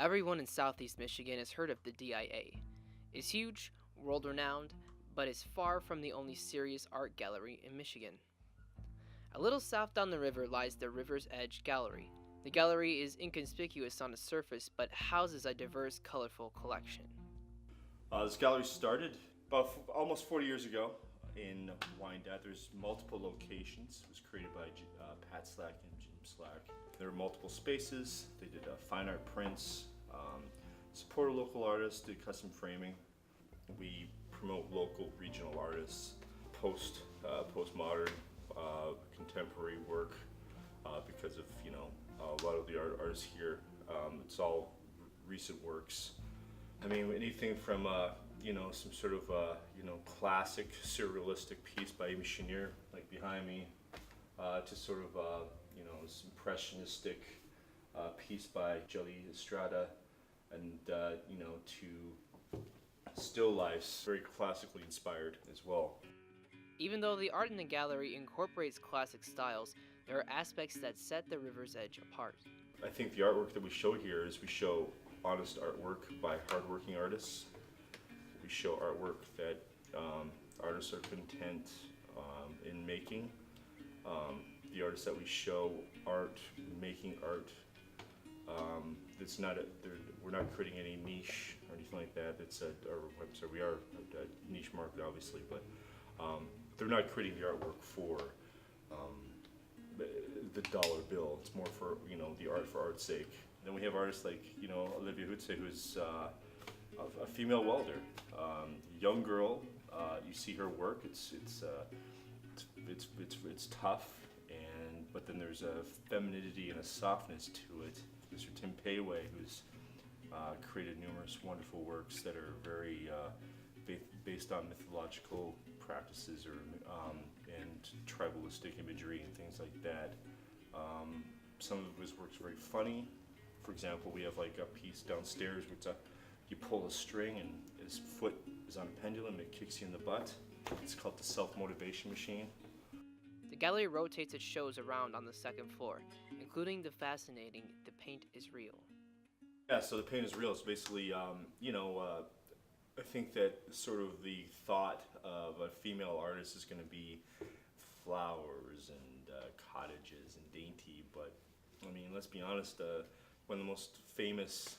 Everyone in Southeast Michigan has heard of the DIA. It's huge, world renowned, but is far from the only serious art gallery in Michigan. A little south down the river lies the River's Edge Gallery. The gallery is inconspicuous on the surface but houses a diverse, colorful collection. This gallery started about almost 40 years ago in Wyandotte. There's multiple locations. It was created by Pat Slack and Jim Slack. There were multiple spaces. They did fine art prints, supported local artists, did custom framing. We promote local regional artists, postmodern, contemporary work because of a lot of the artists here. It's all recent works. I mean, anything from some sort of classic surrealistic piece by Amy Chenier, like behind me, to sort of this impressionistic piece by Jelly Estrada, and to still lifes, very classically inspired as well. Even though the art in the gallery incorporates classic styles, there are aspects that set the River's Edge apart. I think the artwork that we show here is we show honest artwork by hardworking artists. We show artwork that artists are content in making. The artists that we show making art. We're not creating any niche or anything like that. We are a niche market, obviously, but they're not creating the artwork for the dollar bill. It's more for the art for art's sake. Then we have artists like Olivia Hutze, who's a female welder, young girl. You see her work. It's tough, but then there's a femininity and a softness to it. Mr. Tim Payway, who's created numerous wonderful works that are very based on mythological practices and tribalistic imagery and things like that. Some of his work's very funny. For example, we have like a piece downstairs where you pull a string and his foot is on a pendulum and it kicks you in the butt. It's called the self-motivation machine. The gallery rotates its shows around on the second floor, including the fascinating The Paint is Real. Yeah, so The Paint is Real. It's basically, I think that sort of the thought of a female artist is going to be flowers and cottages and dainty, but I mean, let's be honest, one of the most famous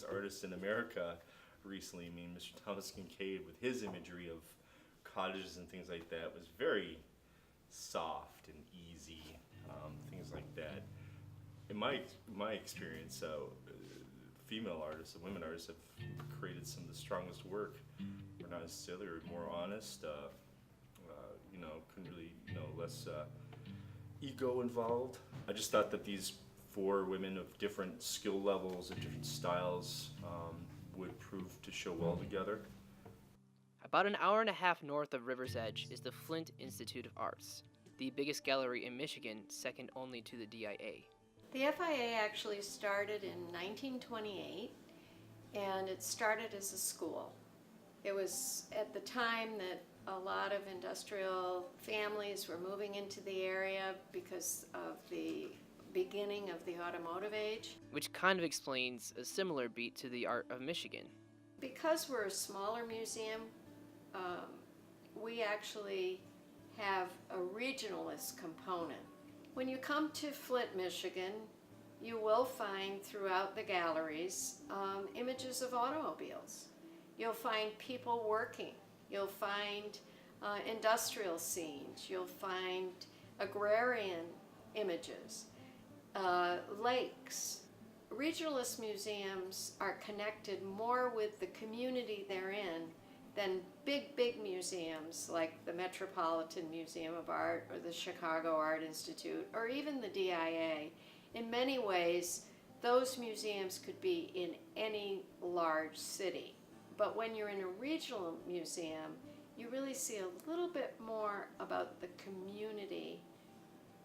artists in America recently, Mr. Thomas Kincaid, with his imagery of cottages and things like that, was very soft and easy, things like that. In my experience, female artists and women artists have created some of the strongest work. We're not necessarily, or more honest, couldn't really, less ego involved. I just thought that these four women of different skill levels and different styles would prove to show well together. About an hour and a half north of River's Edge is the Flint Institute of Arts, the biggest gallery in Michigan, second only to the DIA. The FIA actually started in 1928, and it started as a school. It was at the time that a lot of industrial families were moving into the area because of the beginning of the automotive age. Which kind of explains a similar beat to the Art of Michigan. Because we're a smaller museum, we actually have a regionalist component. When you come to Flint, Michigan, you will find throughout the galleries images of automobiles. You'll find people working. You'll find industrial scenes. You'll find agrarian images, lakes. Regionalist museums are connected more with the community they're in than big museums like the Metropolitan Museum of Art or the Chicago Art Institute or even the DIA. In many ways, those museums could be in any large city. But when you're in a regional museum, you really see a little bit more about the community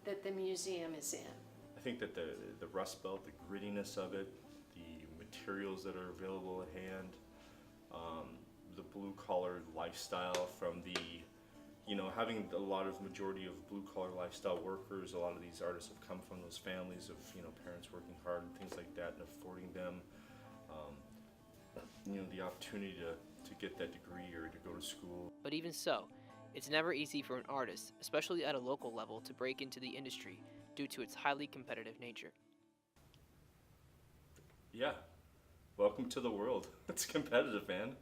that the museum is in. I think that the Rust Belt, the grittiness of it, the materials that are available at hand, the blue-collar lifestyle from the, having a lot of majority of blue-collar lifestyle workers, a lot of these artists have come from those families of, parents working hard and things like that and affording them um, the opportunity to get that degree or to go to school. But even so, it's never easy for an artist, especially at a local level, to break into the industry due to its highly competitive nature. Yeah, welcome to the world. It's competitive, man.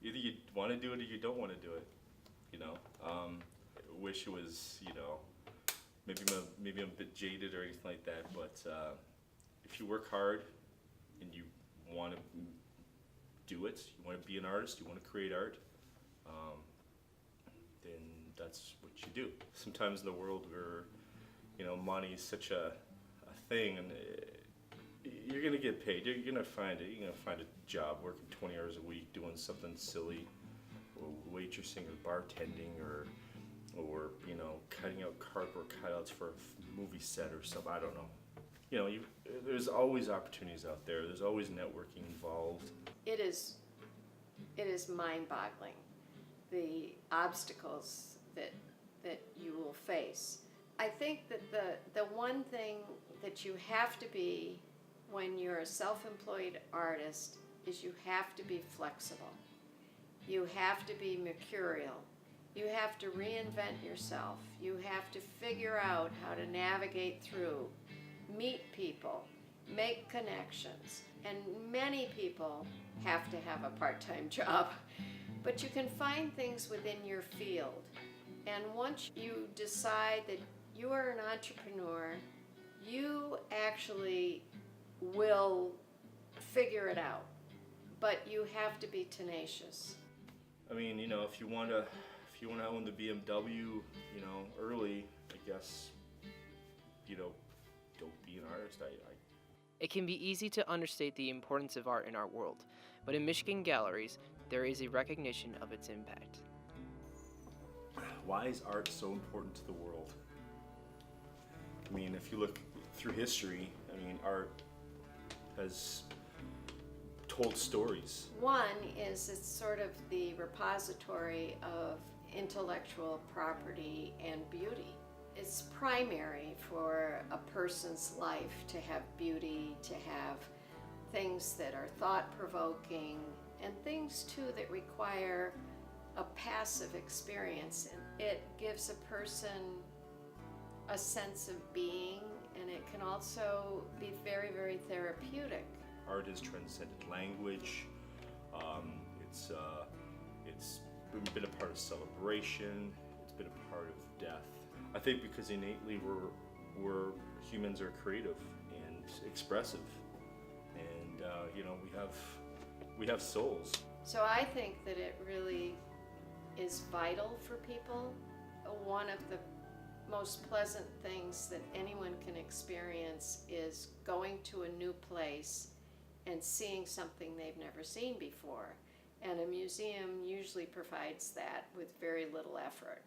Either you want to do it or you don't want to do it. I wish it was, maybe I'm a bit jaded or anything like that, but if you work hard and you want to do it, you want to be an artist, you want to create art, then that's what you do. Sometimes in the world where, money is such a thing, and you're gonna get paid. You're gonna find it. You're gonna find a job working 20 hours a week doing something silly, or waitressing, or bartending, or cutting out cardboard cutouts for a movie set or something. I don't know. There's always opportunities out there. There's always networking involved. It is mind-boggling, the obstacles that you will face. I think that the one thing that you have to be when you're a self-employed artist is you have to be flexible. You have to be mercurial. You have to reinvent yourself. You have to figure out how to navigate through, meet people, make connections. And many people have to have a part-time job, but you can find things within your field. And once you decide that you are an entrepreneur, you actually will figure it out, but you have to be tenacious. I mean, if you want to own the BMW, early, I guess, don't be an artist. It can be easy to understate the importance of art in our world, but in Michigan galleries, there is a recognition of its impact. Why is art so important to the world? I mean, if you look through history, art has told stories. One is it's sort of the repository of intellectual property and beauty. It's primary for a person's life to have beauty, to have things that are thought-provoking, and things too that require a passive experience. And it gives a person a sense of being, and it can also be very, very therapeutic. Art has transcended language. It's been a part of celebration. It's been a part of death. I think because innately humans are creative and expressive, and we have souls. So I think that it really is vital for people. One of the most pleasant things that anyone can experience is going to a new place and seeing something they've never seen before. And a museum usually provides that with very little effort.